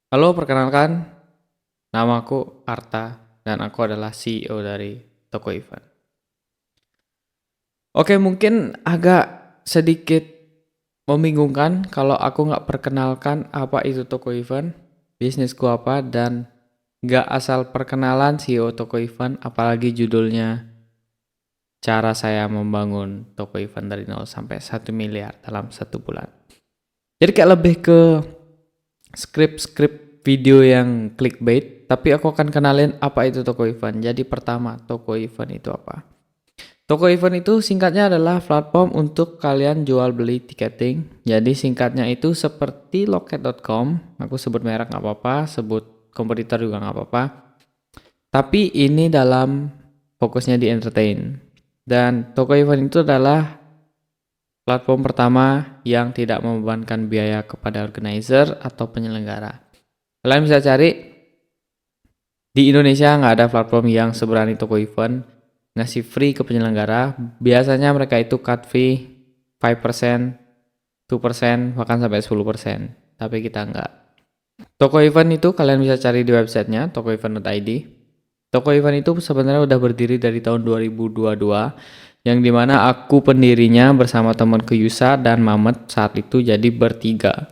Halo, perkenalkan, namaku Arta dan aku adalah CEO dari Toko Event. Oke, mungkin agak sedikit membingungkan kalau aku nggak perkenalkan apa itu Toko Event, bisnisku apa, dan nggak asal perkenalan CEO Toko Event, apalagi judulnya cara saya membangun Toko Event dari 0 sampai 1 miliar dalam 1 bulan. Jadi kayak lebih ke skrip-skrip video yang clickbait, tapi aku akan kenalin apa itu Toko Event. Jadi pertama, Toko Event itu apa? Toko Event itu singkatnya adalah platform untuk kalian jual beli tiketing. Jadi singkatnya itu seperti loket.com, aku sebut merek nggak apa-apa, sebut kompetitor juga nggak apa-apa. Tapi ini dalam fokusnya di entertain. Dan Toko Event itu adalah platform pertama yang tidak membebankan biaya kepada organizer atau penyelenggara. Kalian bisa cari di Indonesia, nggak ada platform yang seberani Toko Event ngasih free ke penyelenggara. Biasanya mereka itu cut fee 5%, 2%, bahkan sampai 10%. Tapi kita nggak. Toko Event itu kalian bisa cari di websitenya tokoevent.id. Toko Event itu sebenarnya udah berdiri dari tahun 2022, yang dimana aku pendirinya bersama temanku Yusa dan Mamet saat itu, jadi bertiga.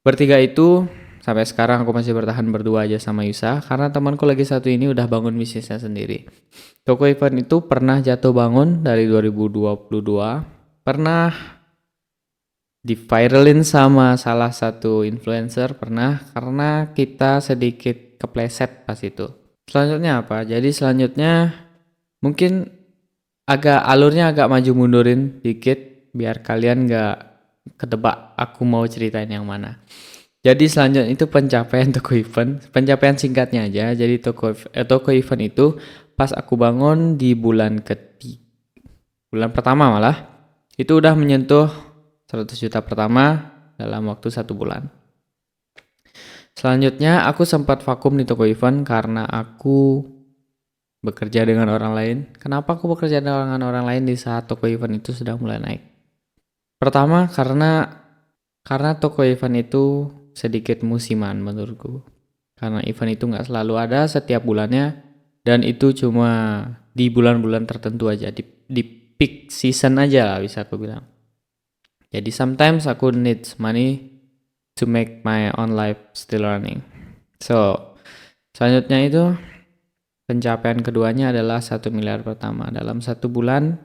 Bertiga itu sampai sekarang aku masih bertahan berdua aja sama Yusa karena temanku lagi satu ini udah bangun bisnisnya sendiri. Toko Event itu pernah jatuh bangun dari 2022, pernah di-viralin sama salah satu influencer, pernah, karena kita sedikit kepleset pas itu. Selanjutnya apa? Jadi selanjutnya mungkin alurnya agak maju mundurin dikit biar kalian gak kedebak aku mau ceritain yang mana. Jadi selanjutnya itu pencapaian Toko Event, pencapaian singkatnya aja. Jadi Toko Event itu pas aku bangun di bulan pertama malah, itu udah menyentuh 100 juta pertama dalam waktu 1 bulan. Selanjutnya aku sempat vakum di Toko Event karena aku bekerja dengan orang lain. Kenapa aku bekerja dengan orang lain di saat Toko Event itu sudah mulai naik? Pertama karena Toko Event itu sedikit musiman menurutku, karena event itu nggak selalu ada setiap bulannya, dan itu cuma di bulan-bulan tertentu aja, di peak season aja lah bisa aku bilang. Jadi sometimes aku need money to make my own life still running. So selanjutnya itu pencapaian keduanya adalah 1 miliar pertama dalam 1 bulan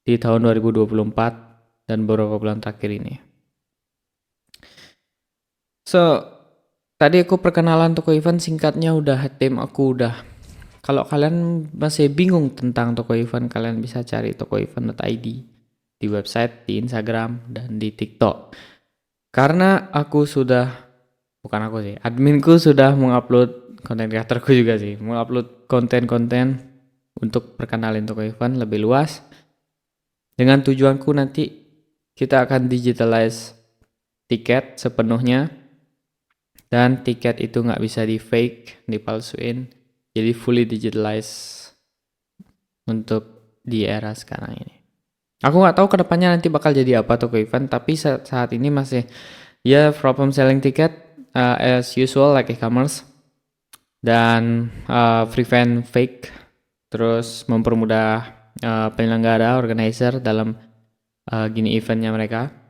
di tahun 2024 dan beberapa bulan terakhir ini. So, tadi aku perkenalan Toko Event singkatnya udah, tim aku udah. Kalau kalian masih bingung tentang Toko Event, kalian bisa cari tokoevent.id di website, di Instagram, dan di TikTok. Karena adminku sudah mengupload, konten kreatorku juga sih, mengupload konten-konten untuk perkenalin Toko Event lebih luas. Dengan tujuanku nanti kita akan digitalize tiket sepenuhnya. Dan tiket itu nggak bisa di fake, dipalsuin, jadi fully digitalized untuk di era sekarang ini. Aku nggak tahu kedepannya nanti bakal jadi apa Toko Event, tapi saat ini masih ya from selling tiket as usual like e-commerce, dan prevent fake, terus mempermudah penyelenggara, organizer dalam gini eventnya mereka.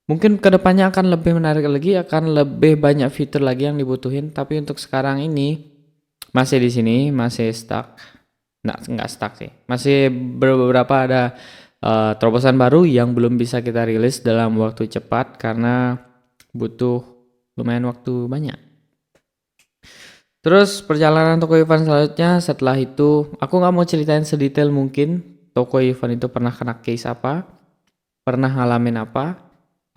Mungkin kedepannya akan lebih menarik lagi, akan lebih banyak fitur lagi yang dibutuhin. Tapi untuk sekarang ini masih di sini, masih stuck. Nggak stuck sih. Masih beberapa ada terobosan baru yang belum bisa kita rilis dalam waktu cepat karena butuh lumayan waktu banyak. Terus perjalanan Toko Event selanjutnya setelah itu, aku nggak mau ceritain sedetail mungkin Toko Event itu pernah kena case apa, pernah ngalamin apa,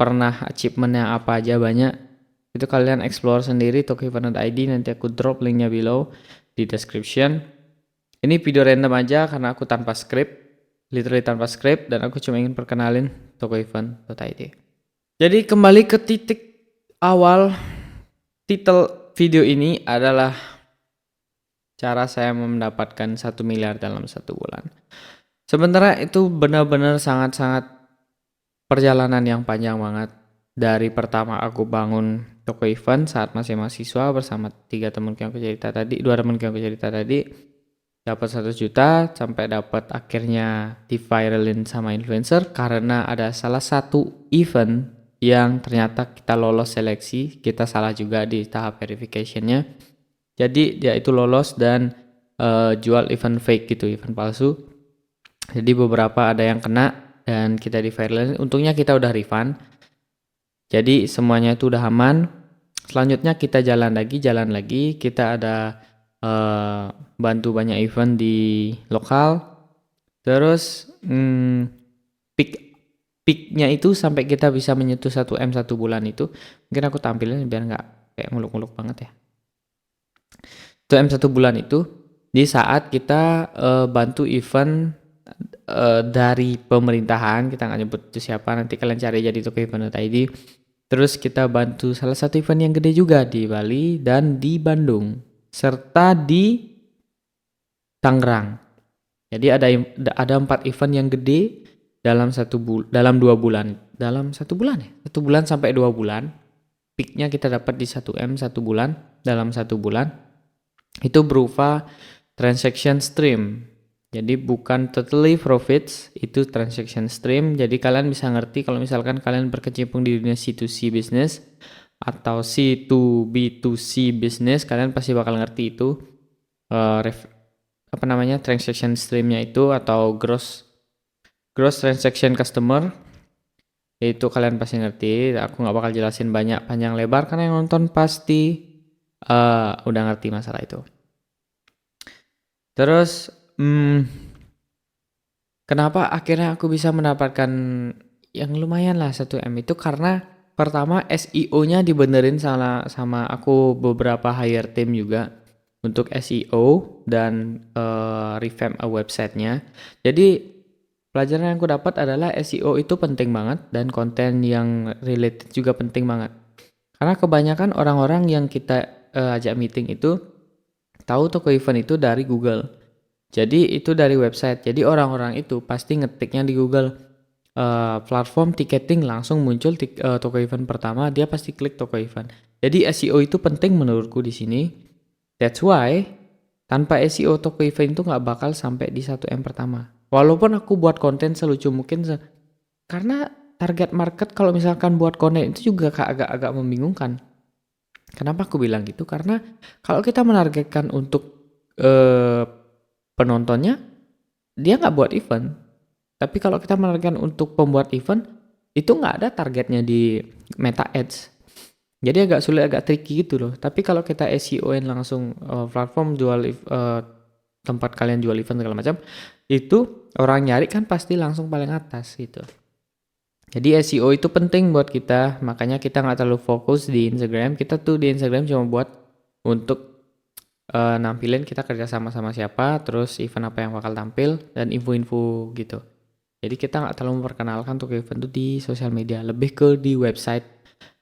pernah achievementnya apa aja, banyak. Itu kalian explore sendiri tokoevent.id, nanti aku drop linknya below di description. Ini video random aja karena aku tanpa script, literally tanpa script, dan aku cuma ingin perkenalin tokoevent.id. Jadi kembali ke titik awal, titel video ini adalah cara saya mendapatkan 1 miliar dalam 1 bulan. Sebenarnya itu benar-benar sangat-sangat perjalanan yang panjang banget. dari pertama aku bangun toko event saat masih mahasiswa bersama 3 teman yang aku cerita tadi, 2 teman yang aku cerita tadi, dapat 1 juta sampai dapat akhirnya di-viralin sama influencer karena ada salah satu event yang ternyata kita lolos seleksi, kita salah juga di tahap verificationnya. Jadi dia itu lolos dan jual event fake gitu, event palsu. Jadi beberapa ada yang kena dan kita di-viralin. Untungnya kita udah refund. Jadi semuanya itu udah aman. Selanjutnya kita jalan lagi. Kita ada bantu banyak event di lokal. Terus peaknya itu sampai kita bisa menyentuh 1M 1 bulan itu. Mungkin aku tampilin biar nggak kayak muluk-muluk banget ya. 1M 1 bulan itu di saat kita bantu event dari pemerintahan, kita nggak nyebut itu siapa, nanti kalian cari jadi tokoevent.id. Terus kita bantu salah satu event yang gede juga di Bali dan di Bandung serta di Tangerang. Jadi ada 4 event yang gede dalam 2 bulan. Dalam 1 bulan ya? 1 bulan sampai 2 bulan. Peaknya kita dapat di 1M 1 bulan dalam 1 bulan. Itu berupa transaction stream. Jadi bukan totally profits, itu transaction stream. Jadi kalian bisa ngerti kalau misalkan kalian berkecimpung di dunia C2C business atau C2B2C business, kalian pasti bakal ngerti itu transaction streamnya itu atau gross transaction customer. Itu kalian pasti ngerti. Aku nggak bakal jelasin banyak panjang lebar karena yang nonton pasti udah ngerti masalah itu. Terus kenapa akhirnya aku bisa mendapatkan yang lumayan lah 1M itu karena pertama SEO-nya dibenerin sama aku beberapa hire team juga untuk SEO dan revamp website-nya. Jadi pelajaran yang aku dapat adalah SEO itu penting banget dan konten yang related juga penting banget. Karena kebanyakan orang-orang yang kita ajak meeting itu tahu toko event itu dari Google. Jadi itu dari website. Jadi orang-orang itu pasti ngetiknya di Google platform ticketing, langsung muncul toko event pertama, dia pasti klik toko event. Jadi SEO itu penting menurutku di sini. That's why tanpa SEO toko event itu nggak bakal sampai di 1M pertama. Walaupun aku buat konten selucu mungkin karena target market kalau misalkan buat konten itu juga agak-agak membingungkan. Kenapa aku bilang gitu? Karena kalau kita menargetkan untuk penontonnya, dia nggak buat event. Tapi kalau kita menargetkan untuk pembuat event, itu nggak ada targetnya di Meta Ads. Jadi agak sulit, agak tricky gitu loh. Tapi kalau kita SEO-in langsung platform jual tempat kalian jual event segala macam, itu orang nyari kan pasti langsung paling atas gitu. Jadi SEO itu penting buat kita, makanya kita nggak terlalu fokus di Instagram. Kita tuh di Instagram cuma buat untuk nampilin kita kerja sama siapa, terus event apa yang bakal tampil, dan info-info gitu. Jadi kita nggak terlalu memperkenalkan untuk event itu di sosial media, lebih ke di website.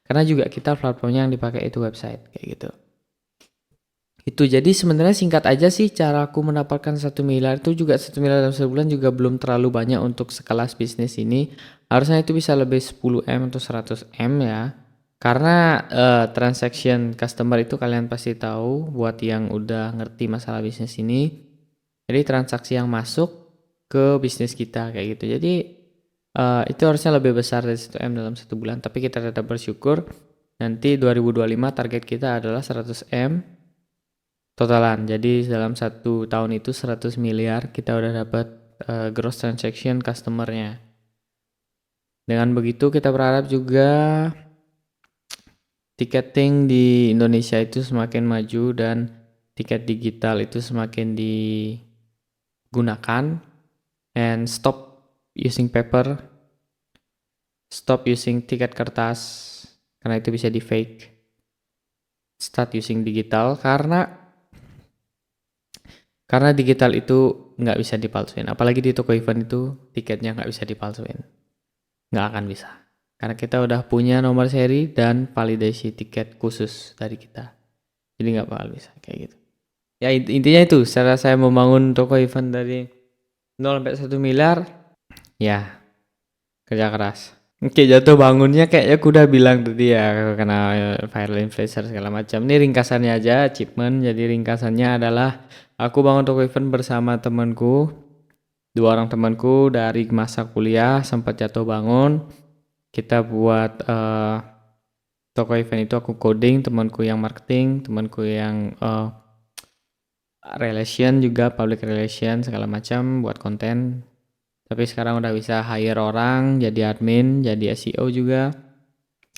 Karena juga kita platformnya yang dipakai itu website, kayak gitu. Itu jadi sebenarnya singkat aja sih cara aku mendapatkan 1 miliar itu juga 1 miliar dalam sebulan juga belum terlalu banyak untuk sekelas bisnis ini. Harusnya itu bisa lebih 10M atau 100M ya. Karena transaction customer itu kalian pasti tahu buat yang udah ngerti masalah bisnis ini. Jadi transaksi yang masuk ke bisnis kita kayak gitu. Jadi itu harusnya lebih besar dari 1M dalam 1 bulan. Tapi kita tetap bersyukur nanti 2025 target kita adalah 100M totalan. Jadi dalam 1 tahun itu 100 miliar kita udah dapat gross transaction customernya. Dengan begitu kita berharap juga ticketing di Indonesia itu semakin maju dan tiket digital itu semakin digunakan, and stop using paper, stop using tiket kertas karena itu bisa di fake, start using digital karena digital itu nggak bisa dipalsuin, apalagi di toko event itu tiketnya nggak bisa dipalsuin, nggak akan bisa. Karena kita udah punya nomor seri dan validasi tiket khusus dari kita. Jadi nggak bakal bisa kayak gitu. Ya intinya itu, cara saya membangun toko event dari 0 sampai 1 miliar, ya kerja keras. Oke, jatuh bangunnya kayaknya aku udah bilang tadi ya, karena viral influencer segala macam. Ini ringkasannya aja, achievement. Jadi ringkasannya adalah aku bangun toko event bersama temanku, dua orang temanku dari masa kuliah sempat jatuh bangun. Kita buat toko event itu aku coding, temanku yang marketing, temanku yang relation juga, public relation segala macam buat konten. Tapi sekarang udah bisa hire orang, jadi admin, jadi SEO juga,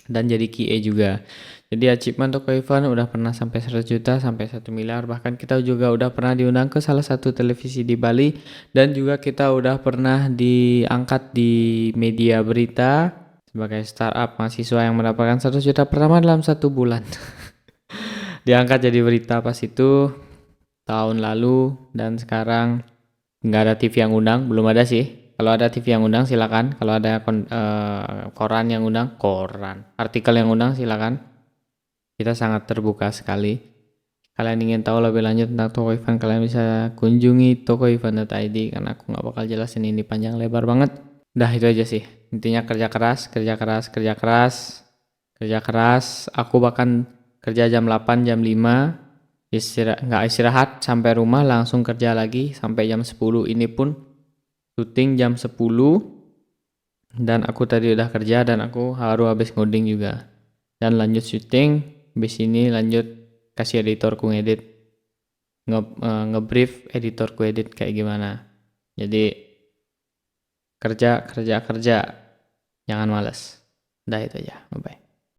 dan jadi QA juga. Jadi achievement toko event udah pernah sampai 100 juta, sampai 1 miliar. Bahkan kita juga udah pernah diundang ke salah satu televisi di Bali. Dan juga kita udah pernah diangkat di media berita sebagai startup mahasiswa yang mendapatkan 100 juta pertama dalam 1 bulan. Diangkat jadi berita pas itu tahun lalu, dan sekarang nggak ada TV yang undang, belum ada sih. Kalau ada TV yang undang silakan. Kalau ada koran yang undang, artikel yang undang silakan. Kita sangat terbuka sekali. Kalian ingin tahu lebih lanjut tentang toko event, kalian bisa kunjungi tokoevent.id, karena aku nggak bakal jelasin ini panjang lebar banget. Udah itu aja sih. Intinya kerja keras, kerja keras, kerja keras, kerja keras. Aku bahkan kerja jam 8, jam 5, nggak istirahat sampai rumah langsung kerja lagi sampai jam 10. Ini pun syuting jam 10, dan aku tadi udah kerja dan aku harus habis ngoding juga. Dan lanjut syuting, habis ini lanjut kasih editorku ngedit, ngebrief editorku edit kayak gimana. Jadi kerja, kerja, kerja. Jangan males. Udah itu aja. Bye bye.